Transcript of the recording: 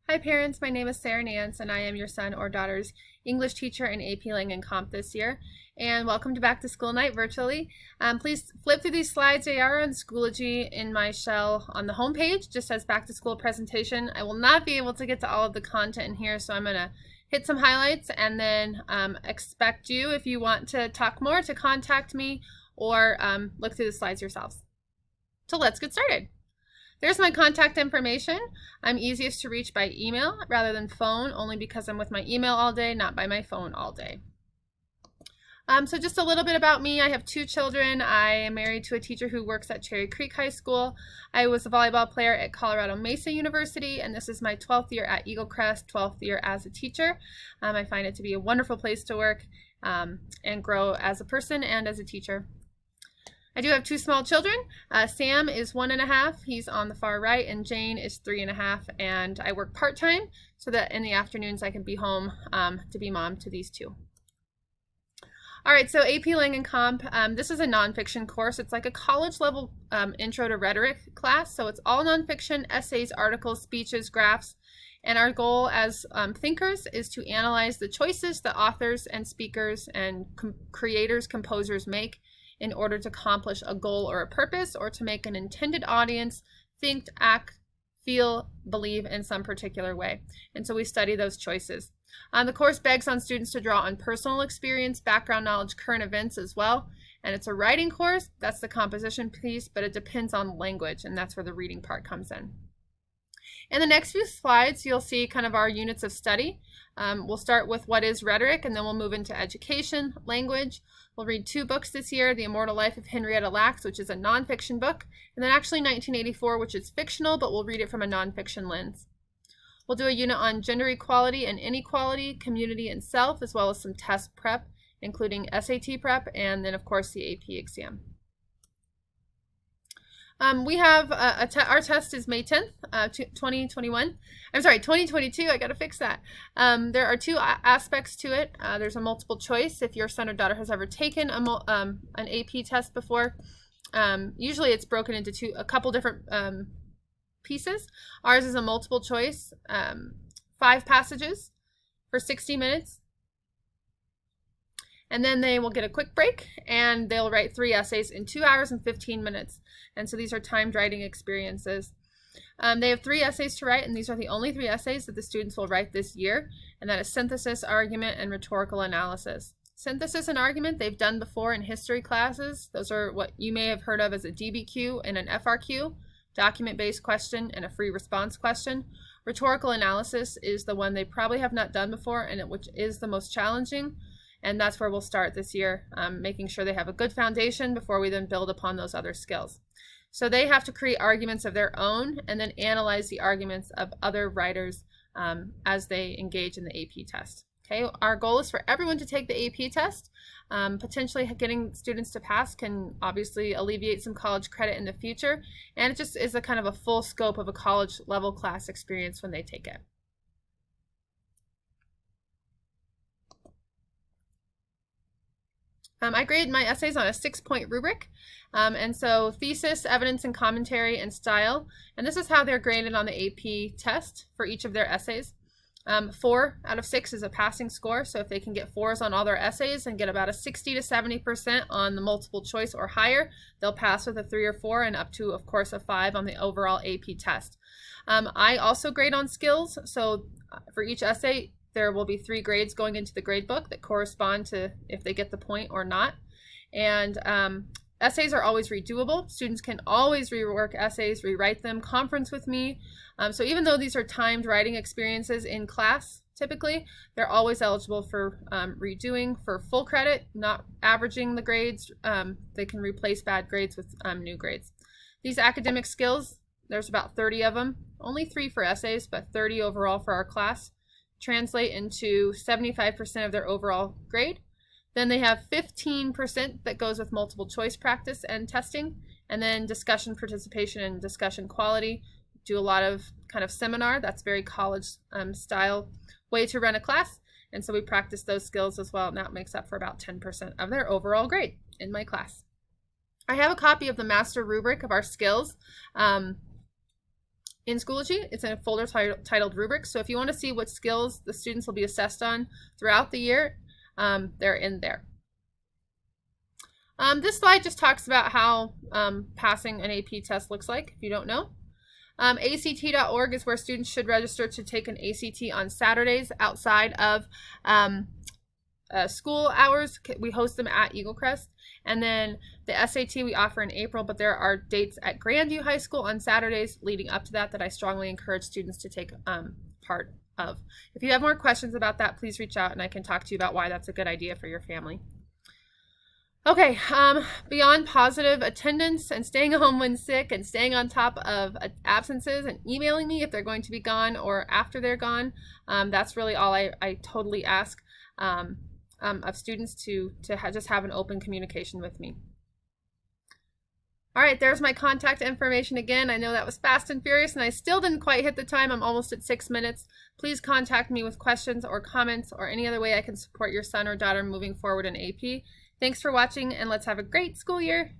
Hi parents, my name is Sarah Nance and I am your son or daughter's English teacher in AP Lang and Comp this year. And welcome to Back to School Night virtually. Please flip through these slides. They are on Schoology in my shell on the homepage, just as Back to School presentation. I will not be able to get to all of the content in here, so I'm going to hit some highlights and then expect you, if you want to talk more, to contact me or look through the slides yourselves. So let's get started. There's my contact information. I'm easiest to reach by email rather than phone, only because I'm with my email all day, not by my phone all day. So just a little bit about me. I have two children. I am married to a teacher who works at Cherry Creek High School. I was a volleyball player at Colorado Mesa University, and this is my 12th year at Eagle Crest, 12th year as a teacher. I find it to be a wonderful place to work and grow as a person and as a teacher. I do have two small children. Sam is 1.5, he's on the far right, and Jane is 3.5, and I work part-time so that in the afternoons I can be home to be mom to these two. All right, so AP Lang and Comp, this is a nonfiction course. It's like a college level intro to rhetoric class, so it's all nonfiction, essays, articles, speeches, graphs, and our goal as thinkers is to analyze the choices that authors and speakers and creators, composers make in order to accomplish a goal or a purpose, or to make an intended audience think, act, feel, believe in some particular way. And so we study those choices. The course begs on students to draw on personal experience, background knowledge, current events as well. And it's a writing course, that's the composition piece, but it depends on language, and that's where the reading part comes in. In the next few slides, you'll see kind of our units of study. We'll start with what is rhetoric, and then we'll move into education, language. We'll read two books this year, The Immortal Life of Henrietta Lacks, which is a nonfiction book, and then actually 1984, which is fictional, but we'll read it from a nonfiction lens. We'll do a unit on gender equality and inequality, community and self, as well as some test prep, including SAT prep, and then of course the AP exam. We have our test is May 10th, 2021. I'm sorry, 2022. I got to fix that. There are two aspects to it. There's a multiple choice. If your son or daughter has ever taken an AP test before, usually it's broken into a couple different pieces. Ours is a multiple choice, 5 passages for 60 minutes. And then they will get a quick break and they'll write 3 essays in 2 hours and 15 minutes. And so these are timed writing experiences. They have 3 essays to write, and these are the only 3 essays that the students will write this year. And that is synthesis, argument, and rhetorical analysis. Synthesis and argument they've done before in history classes. Those are what you may have heard of as a DBQ and an FRQ, document-based question and a free response question. Rhetorical analysis is the one they probably have not done before, and which is the most challenging. And that's where we'll start this year, making sure they have a good foundation before we then build upon those other skills. So they have to create arguments of their own and then analyze the arguments of other writers as they engage in the AP test. Okay, our goal is for everyone to take the AP test. Potentially getting students to pass can obviously alleviate some college credit in the future, and it just is a kind of a full scope of a college level class experience when they take it. I grade my essays on a 6-point rubric, and so thesis, evidence and commentary, and style, and this is how they're graded on the AP test for each of their essays. 4 out of 6 is a passing score, so if they can get 4s on all their essays and get about a 60 to 70% on the multiple choice or higher, they'll pass with a 3 or 4 and up to, of course, a 5 on the overall AP test. I also grade on skills, so for each essay, there will be 3 grades going into the grade book that correspond to if they get the point or not. And essays are always redoable. Students can always rework essays, rewrite them, conference with me. So even though these are timed writing experiences in class, typically, they're always eligible for redoing for full credit, not averaging the grades. They can replace bad grades with new grades. These academic skills, there's about 30 of them, only 3 for essays, but 30 overall for our class, translate into 75% of their overall grade. Then they have 15% that goes with multiple choice practice and testing, and then discussion participation and discussion quality. Do a lot of kind of seminar. That's very college style way to run a class, and so we practice those skills as well, and that makes up for about 10% of their overall grade in my class. I have a copy of the master rubric of our skills. in Schoology. It's in a folder titled Rubrics. So if you want to see what skills the students will be assessed on throughout the year, they're in there. This slide just talks about how passing an AP test looks like, if you don't know. ACT.org is where students should register to take an ACT on Saturdays outside of school hours. We host them at Eagle Crest. And then the SAT we offer in April, but there are dates at Grandview High School on Saturdays leading up to that I strongly encourage students to take part of. If you have more questions about that, please reach out and I can talk to you about why that's a good idea for your family. Okay, beyond positive attendance and staying home when sick and staying on top of absences and emailing me if they're going to be gone or after they're gone, that's really all I totally ask of students to just have an open communication with me. All right, there's my contact information again. I know that was fast and furious and I still didn't quite hit the time. I'm almost at 6 minutes. Please contact me with questions or comments or any other way I can support your son or daughter moving forward in AP. Thanks for watching and let's have a great school year.